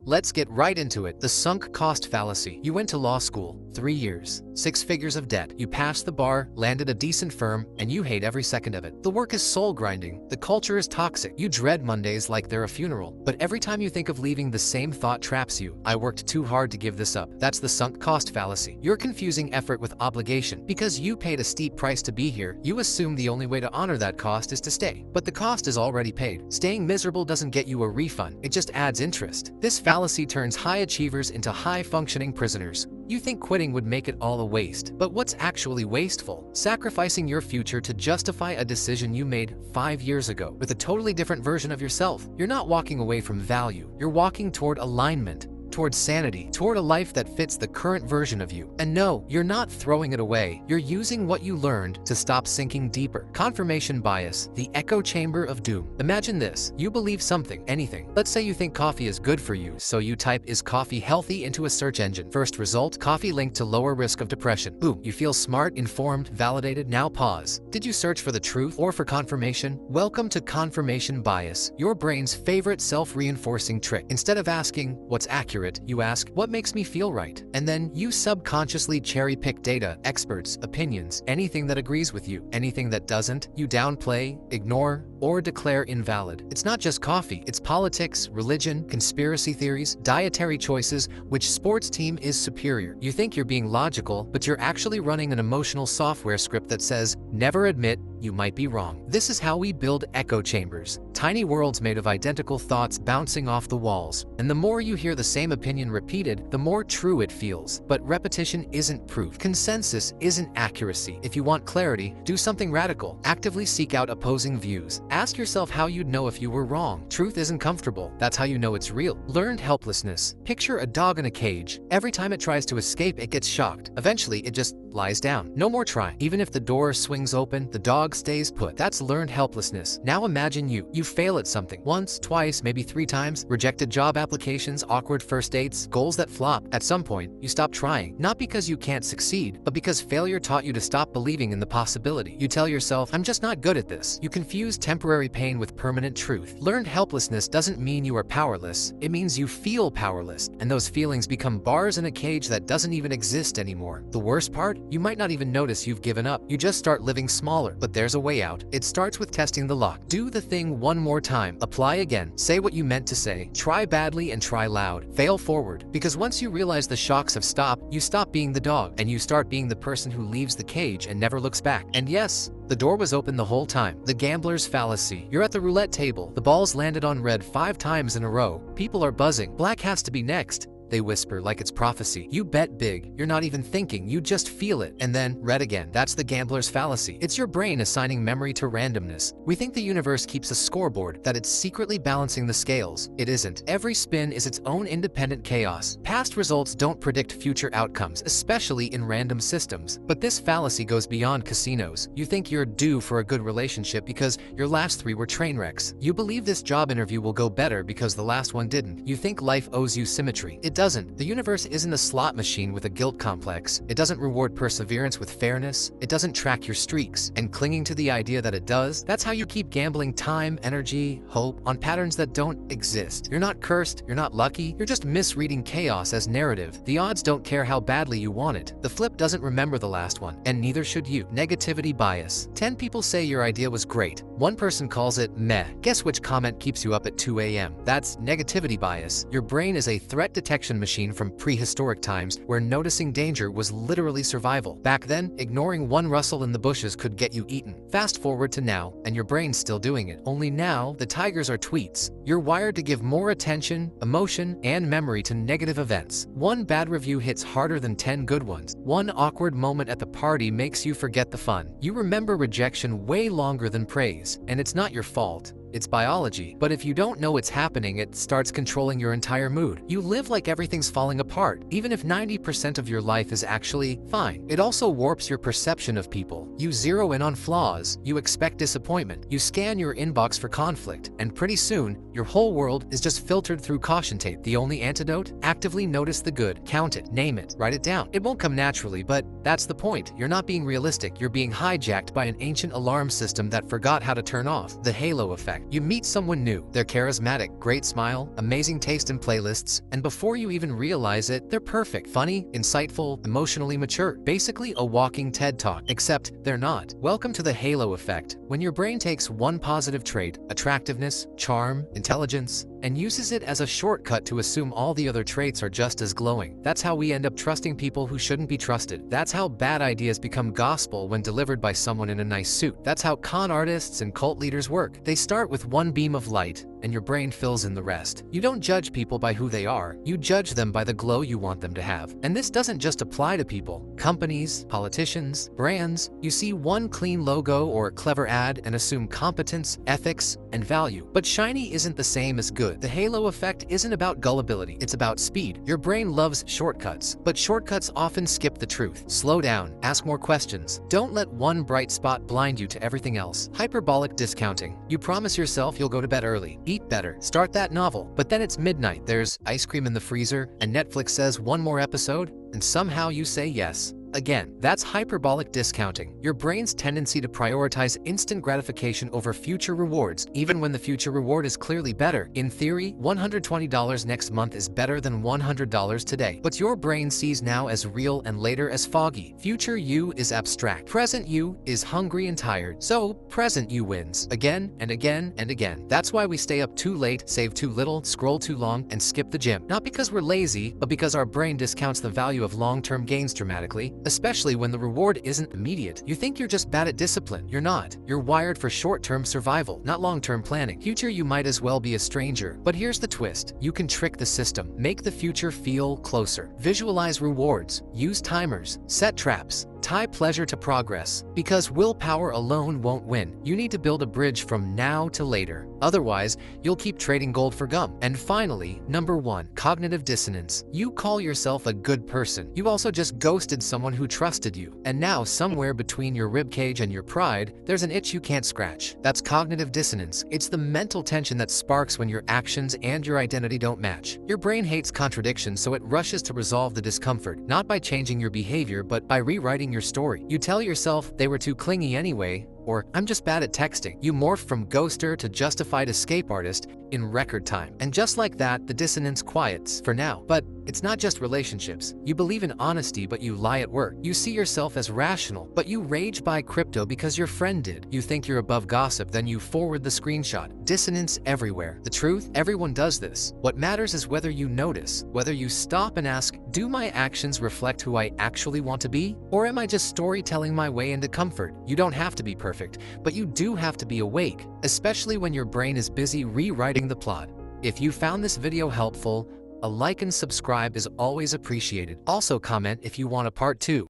Let's get right into it. The sunk cost fallacy. You went to law school, 3 years, 6 figures of debt. You passed the bar, landed a decent firm, and you hate every second of it. The work is soul grinding. The culture is toxic. You dread Mondays like they're a funeral. But every time you think of leaving, the same thought traps you. I worked too hard to give this up. That's the sunk cost fallacy. You're confusing effort with obligation. Because you paid a steep price to be here, you assume the only way to honor that cost is to stay. But the cost is already paid. Staying miserable doesn't get you a refund. It just adds interest. This fallacy turns high achievers into high-functioning prisoners. You think quitting would make it all a waste, but what's actually wasteful? Sacrificing your future to justify a decision you made 5 years ago with a totally different version of yourself. You're not walking away from value, you're walking toward alignment, toward sanity, toward a life that fits the current version of you. And no, you're not throwing it away. You're using what you learned to stop sinking deeper. Confirmation bias, the echo chamber of doom. Imagine this. You believe something, anything. Let's say you think coffee is good for you, so you type "is coffee healthy" into a search engine. First result, coffee linked to lower risk of depression. Boom, you feel smart, informed, validated. Now pause. Did you search for the truth or for confirmation? Welcome to confirmation bias, your brain's favorite self-reinforcing trick. Instead of asking, "what's accurate?" you ask, "what makes me feel right?" And then you subconsciously cherry-pick data, experts, opinions, anything that agrees with you. Anything that doesn't, you downplay, ignore, or declare invalid. It's not just coffee, it's politics, religion, conspiracy theories, dietary choices, which sports team is superior. You think you're being logical, but you're actually running an emotional software script that says, "never admit you might be wrong." This is how we build echo chambers, tiny worlds made of identical thoughts bouncing off the walls. And the more you hear the same opinion repeated, the more true it feels. But repetition isn't proof. Consensus isn't accuracy. If you want clarity, do something radical. Actively seek out opposing views. Ask yourself how you'd know if you were wrong. Truth isn't comfortable. That's how you know it's real. Learned helplessness. Picture a dog in a cage. Every time it tries to escape, it gets shocked. Eventually, it just lies down. No more trying. Even if the door swings open, the dog stays put. That's learned helplessness. Now imagine you fail at something. Once, twice, maybe 3 times. Rejected job applications, awkward first dates, goals that flop. At some point, you stop trying. Not because you can't succeed, but because failure taught you to stop believing in the possibility. You tell yourself, "I'm just not good at this." You confuse temporary pain with permanent truth. Learned helplessness doesn't mean you are powerless. It means you feel powerless. And those feelings become bars in a cage that doesn't even exist anymore. The worst part? You might not even notice you've given up. You just start living smaller. But there's a way out. It starts with testing the lock. Do the thing one more time. Apply again. Say what you meant to say. Try badly and try loud. Fail forward. Because once you realize the shocks have stopped, you stop being the dog and you start being the person who leaves the cage and never looks back. And yes, the door was open the whole time. The gambler's fallacy. You're at the roulette table. The ball's landed on red 5 times in a row. People are buzzing. Black has to be next. They whisper like it's prophecy. You bet big. You're not even thinking. You just feel it. And then, red again. That's the gambler's fallacy. It's your brain assigning memory to randomness. We think the universe keeps a scoreboard, that it's secretly balancing the scales. It isn't. Every spin is its own independent chaos. Past results don't predict future outcomes, especially in random systems. But this fallacy goes beyond casinos. You think you're due for a good relationship because your last 3 were train wrecks. You believe this job interview will go better because the last one didn't. You think life owes you symmetry. It doesn't. The universe isn't a slot machine with a guilt complex. It doesn't reward perseverance with fairness. It doesn't track your streaks. And clinging to the idea that it does, that's how you keep gambling time, energy, hope on patterns that don't exist. You're not cursed. You're not lucky. You're just misreading chaos as narrative. The odds don't care how badly you want it. The flip doesn't remember the last one, and neither should you. Negativity bias. 10 people say your idea was great. 1 person calls it meh. Guess which comment keeps you up at 2 a.m.? That's negativity bias. Your brain is a threat detection machine from prehistoric times where noticing danger was literally survival. Back then, ignoring one rustle in the bushes could get you eaten. Fast forward to now, and your brain's still doing it. Only now, the tigers are tweets. You're wired to give more attention, emotion, and memory to negative events. 1 bad review hits harder than 10 good ones. 1 awkward moment at the party makes you forget the fun. You remember rejection way longer than praise, and it's not your fault. It's biology. But if you don't know it's happening, it starts controlling your entire mood. You live like everything's falling apart, even if 90% of your life is actually fine. It also warps your perception of people. You zero in on flaws, you expect disappointment, you scan your inbox for conflict, and pretty soon, your whole world is just filtered through caution tape. The only antidote? Actively notice the good, count it, name it, write it down. It won't come naturally, but that's the point. You're not being realistic, you're being hijacked by an ancient alarm system that forgot how to turn off. The halo effect. You meet someone new. They're charismatic, great smile, amazing taste in playlists, and before you even realize it, they're perfect, funny, insightful, emotionally mature. Basically a walking TED Talk, except they're not. Welcome to the halo effect, when your brain takes one positive trait, attractiveness, charm, intelligence, and uses it as a shortcut to assume all the other traits are just as glowing. That's how we end up trusting people who shouldn't be trusted. That's how bad ideas become gospel when delivered by someone in a nice suit. That's how con artists and cult leaders work. They start with one beam of light, and your brain fills in the rest. You don't judge people by who they are, you judge them by the glow you want them to have. And this doesn't just apply to people, companies, politicians, brands. You see one clean logo or clever ad and assume competence, ethics, and value. But shiny isn't the same as good. The halo effect isn't about gullibility, it's about speed. Your brain loves shortcuts, but shortcuts often skip the truth. Slow down, ask more questions. Don't let one bright spot blind you to everything else. Hyperbolic discounting. You promise yourself you'll go to bed early, eat better, start that novel, but then it's midnight, there's ice cream in the freezer, and Netflix says one more episode, and somehow you say yes. Again, that's hyperbolic discounting, your brain's tendency to prioritize instant gratification over future rewards, even when the future reward is clearly better. In theory, $120 next month is better than $100 today, but your brain sees now as real and later as foggy. Future you is abstract. Present you is hungry and tired, so present you wins. Again and again and again. That's why we stay up too late, save too little, scroll too long, and skip the gym. Not because we're lazy, but because our brain discounts the value of long-term gains dramatically. Especially when the reward isn't immediate. You think you're just bad at discipline. You're not. You're wired for short-term survival, not long-term planning. Future you might as well be a stranger. But here's the twist. You can trick the system. Make the future feel closer. Visualize rewards. Use timers. Set traps. Tie pleasure to progress. Because willpower alone won't win. You need to build a bridge from now to later. Otherwise, you'll keep trading gold for gum. And finally, number 1, cognitive dissonance. You call yourself a good person. You also just ghosted someone who trusted you. And now, somewhere between your ribcage and your pride, there's an itch you can't scratch. That's cognitive dissonance. It's the mental tension that sparks when your actions and your identity don't match. Your brain hates contradiction, so it rushes to resolve the discomfort, not by changing your behavior, but by rewriting your story. You tell yourself they were too clingy anyway, or I'm just bad at texting. You morph from ghoster to justified escape artist in record time. And just like that, the dissonance quiets for now. But it's not just relationships. You believe in honesty, but you lie at work. You see yourself as rational, but you rage buy crypto because your friend did. You think you're above gossip, then you forward the screenshot. Dissonance everywhere. The truth? Everyone does this. What matters is whether you notice, whether you stop and ask, do my actions reflect who I actually want to be? Or am I just storytelling my way into comfort? You don't have to be perfect, but you do have to be awake, especially when your brain is busy rewriting the plot. If you found this video helpful, a like and subscribe is always appreciated. Also comment if you want a part 2.